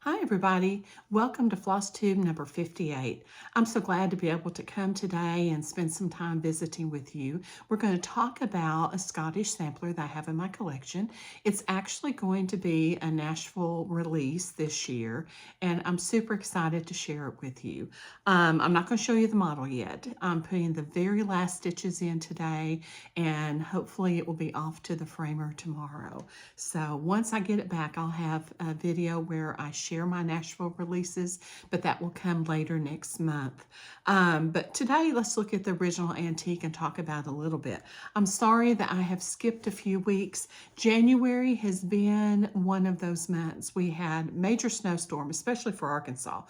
Hi everybody, welcome to Flosstube number 58. I'm so glad to be able to come today and spend some time visiting with you. We're going to talk about a Scottish sampler that I have in my collection. It's actually going to be a Nashville release this year, and I'm super excited to share it with you. I'm not going to show you the model yet. I'm putting the very last stitches in today, and hopefully it will be off to the framer tomorrow. So once I get it back, I'll have a video where I share my Nashville releases, but that will come later next month. But today, let's look at the original antique and talk about it a little bit. I'm sorry that I have skipped a few weeks. January has been one of those months. We had major snowstorm, especially for Arkansas.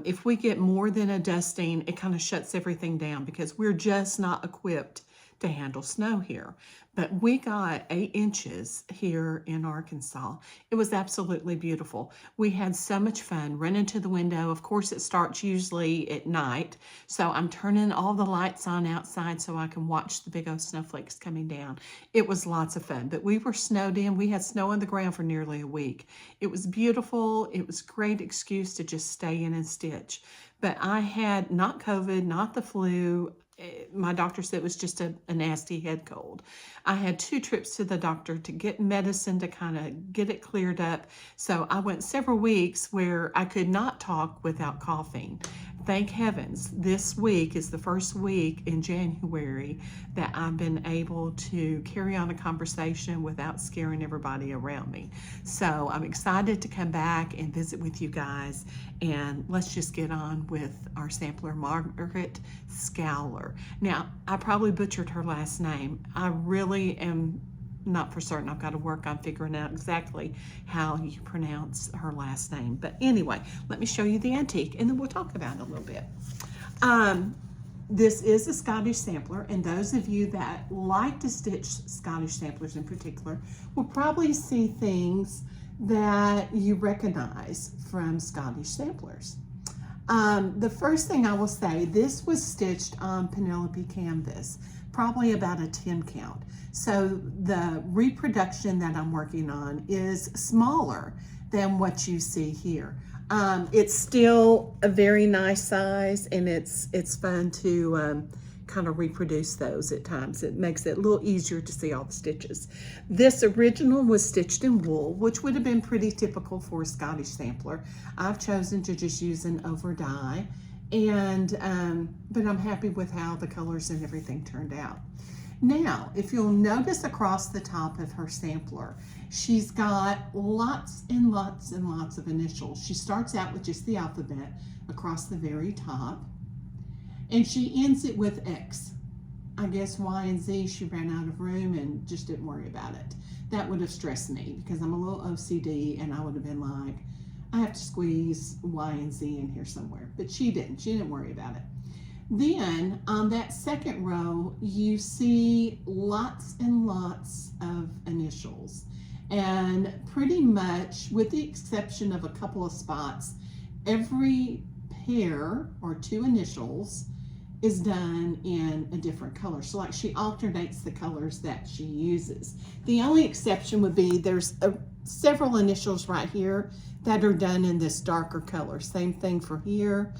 If we get more than a dusting, it kind of shuts everything down because we're just not equipped to handle snow here. But we got 8 inches here in Arkansas. It was absolutely beautiful. We had so much fun running to the window. Of course, it starts usually at night. So I'm turning all the lights on outside so I can watch the big old snowflakes coming down. It was lots of fun, but we were snowed in. We had snow on the ground for nearly a week. It was beautiful. It was a great excuse to just stay in and stitch. But I had not COVID, not the flu. My doctor said it was just a nasty head cold. I had 2 trips to the doctor to get medicine to kind of get it cleared up. So I went several weeks where I could not talk without coughing. Thank heavens, this week is the first week in January that I've been able to carry on a conversation without scaring everybody around me. So I'm excited to come back and visit with you guys, and let's just get on with our sampler, Margaret Scoular. Now, I probably butchered her last name. I really am not for certain. I've got to work on figuring out exactly how you pronounce her last name. But anyway, let me show you the antique and then we'll talk about it a little bit. This is a Scottish sampler, and those of you that like to stitch Scottish samplers in particular will probably see things that you recognize from Scottish samplers. The first thing I will say, this was stitched on Penelope canvas, probably about a 10 count. So the reproduction that I'm working on is smaller than what you see here. It's still a very nice size, and it's fun to kind of reproduce those at times. It makes it a little easier to see all the stitches. This original was stitched in wool, which would have been pretty typical for a Scottish sampler. I've chosen to just use an over dye, and but I'm happy with how the colors and everything turned out. Now, if you'll notice across the top of her sampler, she's got lots and lots and lots of initials. She starts out with just the alphabet across the very top, and she ends it with X. I guess Y and Z, she ran out of room and just didn't worry about it. That would have stressed me because I'm a little OCD, and I would have been like, I have to squeeze Y and Z in here somewhere. But she didn't. She didn't worry about it. Then on that second row, you see lots and lots of initials. And pretty much, with the exception of a couple of spots, every pair or 2 initials is done in a different color. So like she alternates the colors that she uses. The only exception would be there's several initials right here that are done in this darker color. Same thing for here.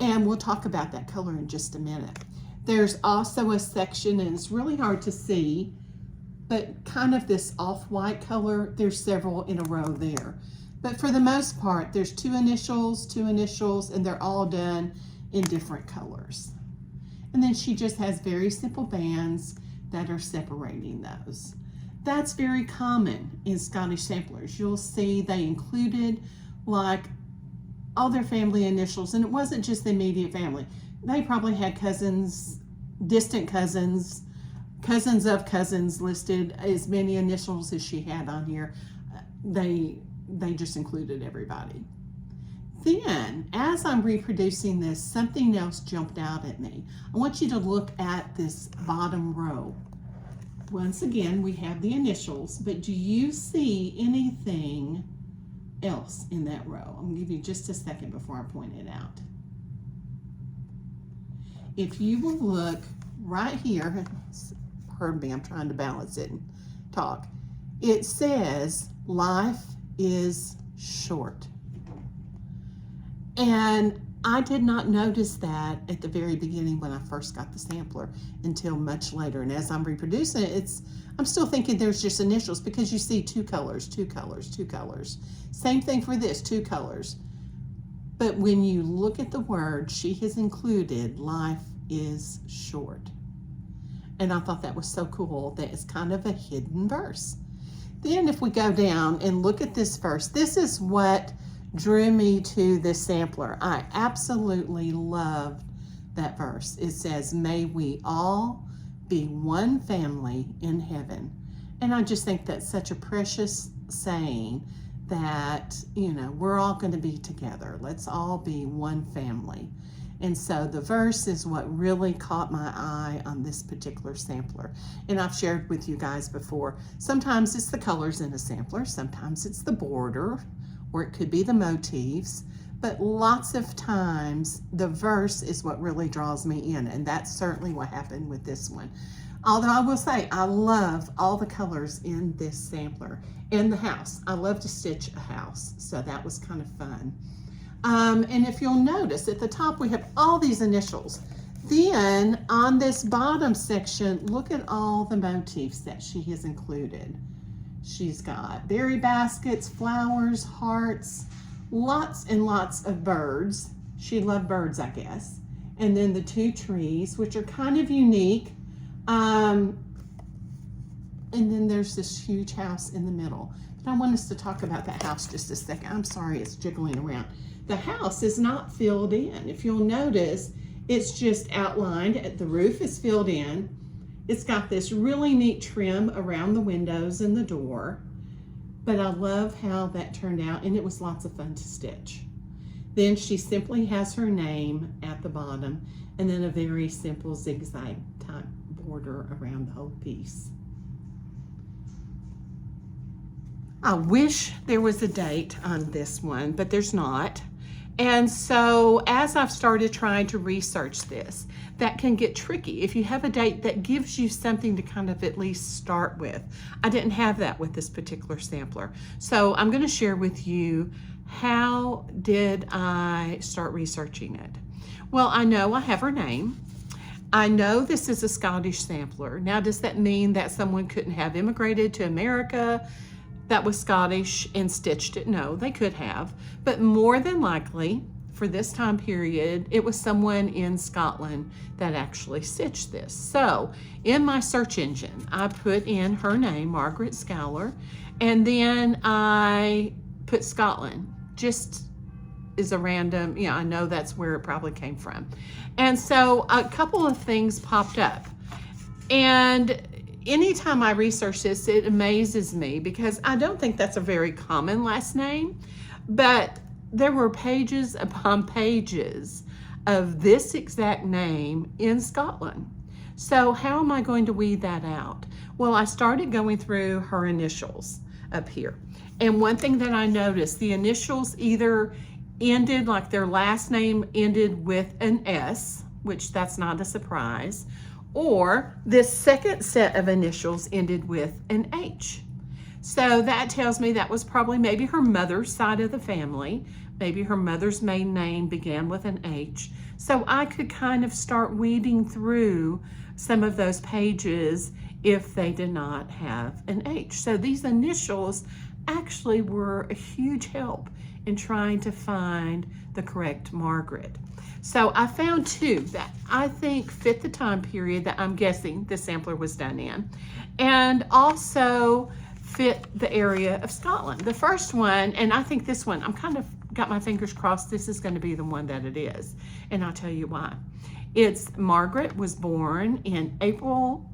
And we'll talk about that color in just a minute. There's also a section, and it's really hard to see, but kind of this off-white color, there's several in a row there. But for the most part, there's 2 initials, and they're all done in different colors. And then she just has very simple bands that are separating those. That's very common in Scottish samplers. You'll see they included like all their family initials, and it wasn't just the immediate family. They probably had cousins, distant cousins, cousins of cousins listed, as many initials as she had on here. They just included everybody. Then, as I'm reproducing this, something else jumped out at me. I want you to look at this bottom row. Once again, we have the initials, but do you see anything else in that row? I'm gonna give you just a second before I point it out. If you will look right here, pardon me, I'm trying to balance it and talk. It says life is short. And I did not notice that at the very beginning when I first got the sampler until much later. And as I'm reproducing it, I'm still thinking there's just initials, because you see 2 colors, 2 colors, 2 colors. Same thing for this, 2 colors. But when you look at the word, she has included life is short. And I thought that was so cool that it's kind of a hidden verse. Then if we go down and look at this verse, this is what drew me to this sampler. I absolutely loved that verse. It says, may we all be one family in heaven. And I just think that's such a precious saying, that, you know, we're all going to be together. Let's all be one family. And so the verse is what really caught my eye on this particular sampler. And I've shared with you guys before, sometimes it's the colors in a sampler, sometimes it's the border, or it could be the motifs, but lots of times the verse is what really draws me in, and that's certainly what happened with this one. Although I will say, I love all the colors in this sampler. In the house, I love to stitch a house, so that was kind of fun. And if you'll notice, at the top we have all these initials. Then on this bottom section, look at all the motifs that she has included. She's got berry baskets, flowers, hearts, lots and lots of birds. She loved birds, I guess. And then the 2 trees, which are kind of unique. And then there's this huge house in the middle. But I want us to talk about that house just a second. I'm sorry, it's jiggling around. The house is not filled in. If you'll notice, it's just outlined. The roof is filled in. It's got this really neat trim around the windows and the door. But I love how that turned out, and it was lots of fun to stitch. Then she simply has her name at the bottom, and then a very simple zigzag type border around the whole piece. I wish there was a date on this one, but there's not. And so as I've started trying to research this, that can get tricky. If you have a date, that gives you something to kind of at least start with. I didn't have that with this particular sampler. So I'm going to share with you, how did I start researching it? Well, I know I have her name. I know this is a Scottish sampler. Now, does that mean that someone couldn't have immigrated to America that was Scottish and stitched it? No, they could have. But more than likely, for this time period, it was someone in Scotland that actually stitched this. So in my search engine, I put in her name, Margaret Scoular, and then I put Scotland, just is a random, you know, I know that's where it probably came from. And so a couple of things popped up. And anytime I research this, it amazes me, because I don't think that's a very common last name, but there were pages upon pages of this exact name in Scotland. So how am I going to weed that out? Well, I started going through her initials up here. And one thing that I noticed, the initials either ended, like their last name ended with an S, which that's not a surprise, or this second set of initials ended with an H. So that tells me that was probably maybe her mother's side of the family. Maybe her mother's maiden name began with an H. So I could kind of start weeding through some of those pages if they did not have an H. So these initials actually were a huge help in trying to find the correct Margaret. So I found 2 that I think fit the time period that I'm guessing the sampler was done in, and also fit the area of Scotland. The first one, and I think this one, I'm kind of got my fingers crossed this is going to be the one that it is, and I'll tell you why. It's Margaret was born in April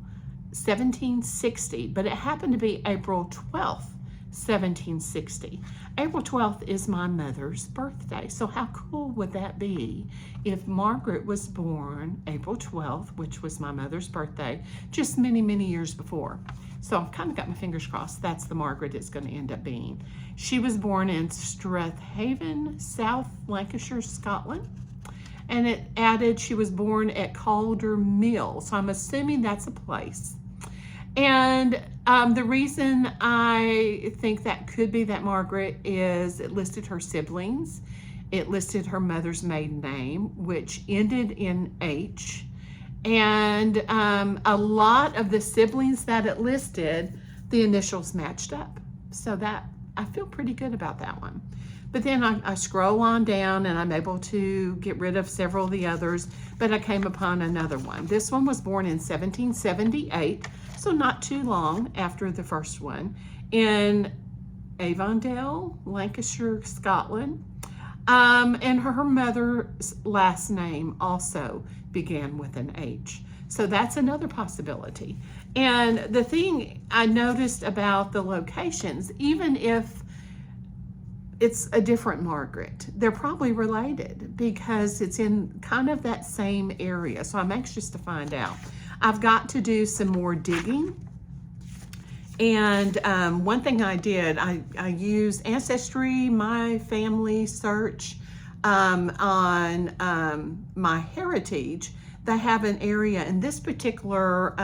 1760, but it happened to be April 12th, 1760. April 12th is my mother's birthday. So how cool would that be if Margaret was born April 12th, which was my mother's birthday, just many, many years before. So I've kind of got my fingers crossed that's the Margaret it's going to end up being. She was born in Strathaven, South Lancashire, Scotland. And it added she was born at Calder Mill. So I'm assuming that's a place. And the reason I think that could be that Margaret is it listed her siblings. It listed her mother's maiden name, which ended in H. And a lot of the siblings that it listed, the initials matched up. So that, I feel pretty good about that one. But then I scroll on down and I'm able to get rid of several of the others, but I came upon another one. This one was born in 1778, so not too long after the first one, in Avondale, Lancashire, Scotland. And her mother's last name also began with an H. So that's another possibility. And the thing I noticed about the locations, even if it's a different Margaret, they're probably related because it's in kind of that same area. So I'm anxious to find out. I've got to do some more digging. And one thing I did, I used Ancestry, My Family Search on My Heritage. They have an area in this particular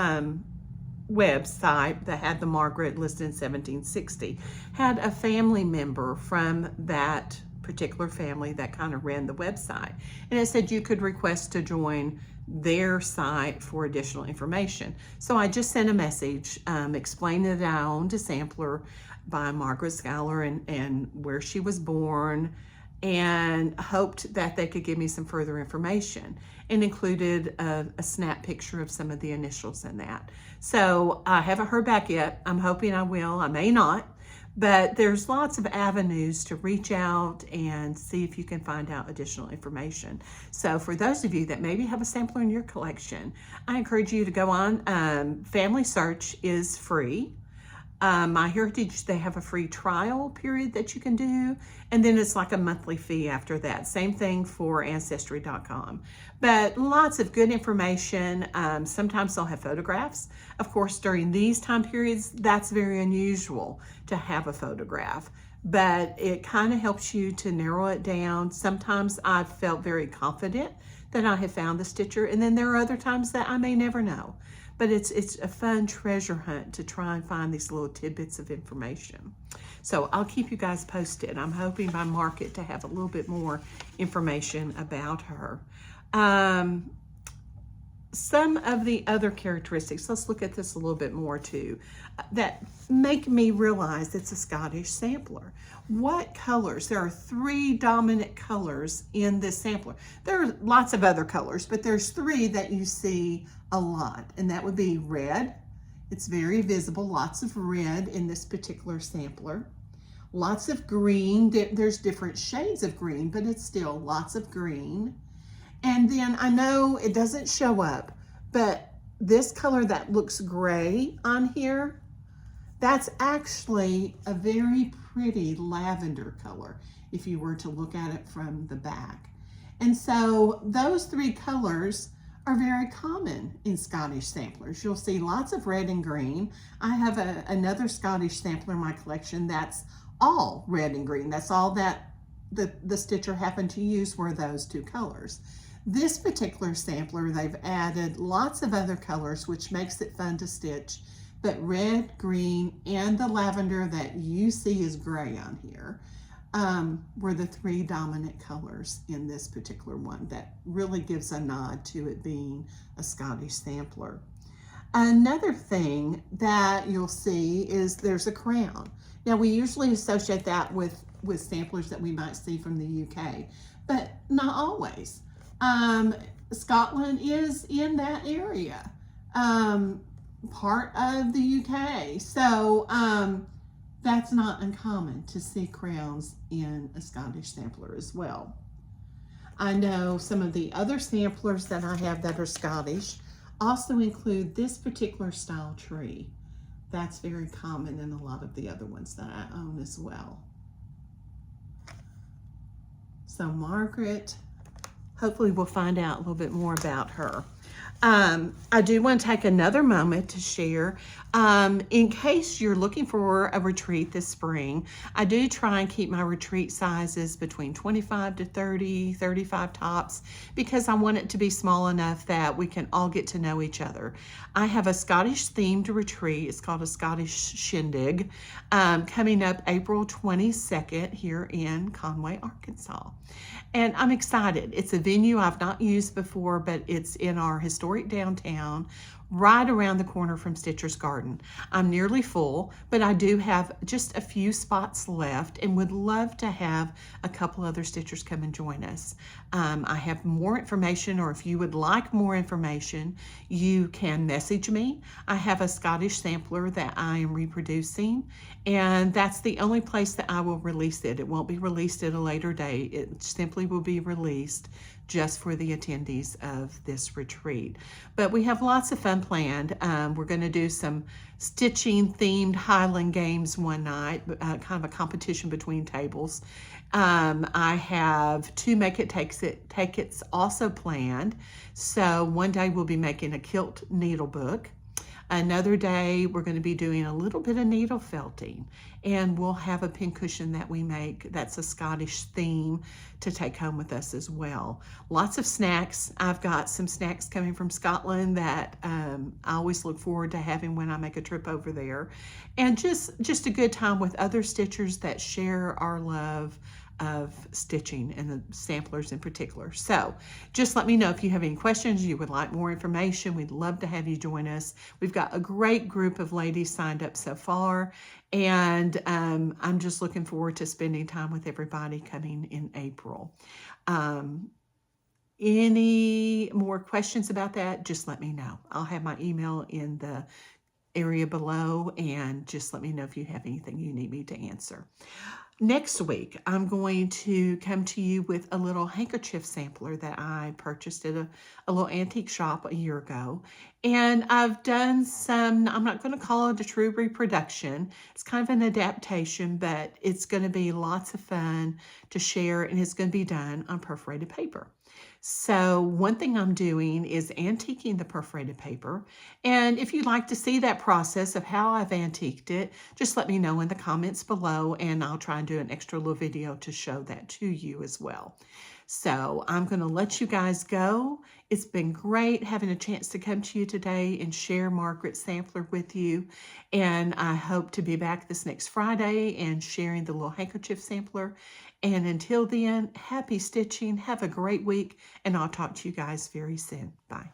website that had the Margaret listed in 1760, had a family member from that particular family that kind of ran the website. And it said you could request to join their site for additional information. So I just sent a message explaining that I owned a sampler by Margaret Scoular and where she was born, and hoped that they could give me some further information, and included a snap picture of some of the initials in that. So I haven't heard back yet. I'm hoping I will. I may not, but there's lots of avenues to reach out and see if you can find out additional information. So for those of you that maybe have a sampler in your collection, I encourage you to go on. Family Search is free. My Heritage, they have a free trial period that you can do, and then it's like a monthly fee after that. Same thing for Ancestry.com. But lots of good information. Sometimes they'll have photographs. Of course, during these time periods, that's very unusual to have a photograph, but it kind of helps you to narrow it down. Sometimes I've felt very confident that I have found the stitcher, and then there are other times that I may never know. But it's a fun treasure hunt to try and find these little tidbits of information. So I'll keep you guys posted. I'm hoping by market to have a little bit more information about her. Some of the other characteristics, let's look at this a little bit more too, that make me realize it's a Scottish sampler. What colors? There are 3 dominant colors in this sampler. There are lots of other colors, but there's 3 that you see a lot, and that would be red. It's very visible, lots of red in this particular sampler. Lots of green. There's different shades of green, but it's still lots of green. And then I know it doesn't show up, but this color that looks gray on here, that's actually a very pretty lavender color if you were to look at it from the back. And so those 3 colors are very common in Scottish samplers. You'll see lots of red and green. I have another Scottish sampler in my collection that's all red and green. That's all that the stitcher happened to use were those 2 colors. This particular sampler, they've added lots of other colors, which makes it fun to stitch, but red, green, and the lavender that you see is gray on here were the 3 dominant colors in this particular one. That really gives a nod to it being a Scottish sampler. Another thing that you'll see is there's a crown. Now we usually associate that with samplers that we might see from the UK, but not always. Scotland is in that area, part of the UK. So that's not uncommon to see crowns in a Scottish sampler as well. I know some of the other samplers that I have that are Scottish also include this particular style tree. That's very common in a lot of the other ones that I own as well. So Margaret, hopefully we'll find out a little bit more about her. I do want to take another moment to share. In case you're looking for a retreat this spring, I do try and keep my retreat sizes between 25 to 30, 35 tops, because I want it to be small enough that we can all get to know each other. I have a Scottish themed retreat. It's called a Scottish Shindig, coming up April 22nd here in Conway, Arkansas. And I'm excited. It's a venue I've not used before, but it's in our historic downtown, right around the corner from Stitcher's Garden. I'm nearly full, but I do have just a few spots left and would love to have a couple other Stitchers come and join us. I have more information, or if you would like more information, you can message me. I have a Scottish sampler that I am reproducing, and that's the only place that I will release it. It won't be released at a later date. It simply will be released just for the attendees of this retreat. But we have lots of fun planned. We're going to do some stitching themed Highland games one night, kind of a competition between tables. I have 2 Make It Take It's also planned. So one day we'll be making a kilt needle book. Another day, we're going to be doing a little bit of needle felting, and we'll have a pincushion that we make that's a Scottish theme to take home with us as well. Lots of snacks. I've got some snacks coming from Scotland that I always look forward to having when I make a trip over there. And just a good time with other stitchers that share our love of stitching, and the samplers in particular. So just let me know if you have any questions, you would like more information. We'd love to have you join us. We've got a great group of ladies signed up so far, and I'm just looking forward to spending time with everybody coming in April. Any more questions about that, just let me know. I'll have my email in the area below, and just let me know if you have anything you need me to answer. Next week, I'm going to come to you with a little handkerchief sampler that I purchased at a little antique shop a year ago. And I've done some, I'm not going to call it a true reproduction. It's kind of an adaptation, but it's going to be lots of fun to share, and it's going to be done on perforated paper. So one thing I'm doing is antiquing the perforated paper. And if you'd like to see that process of how I've antiqued it, just let me know in the comments below, and I'll try and do an extra little video to show that to you as well. So I'm going to let you guys go. It's been great having a chance to come to you today and share Margaret's sampler with you. And I hope to be back this next Friday and sharing the little handkerchief sampler. And until then, happy stitching. Have a great week, and I'll talk to you guys very soon. Bye.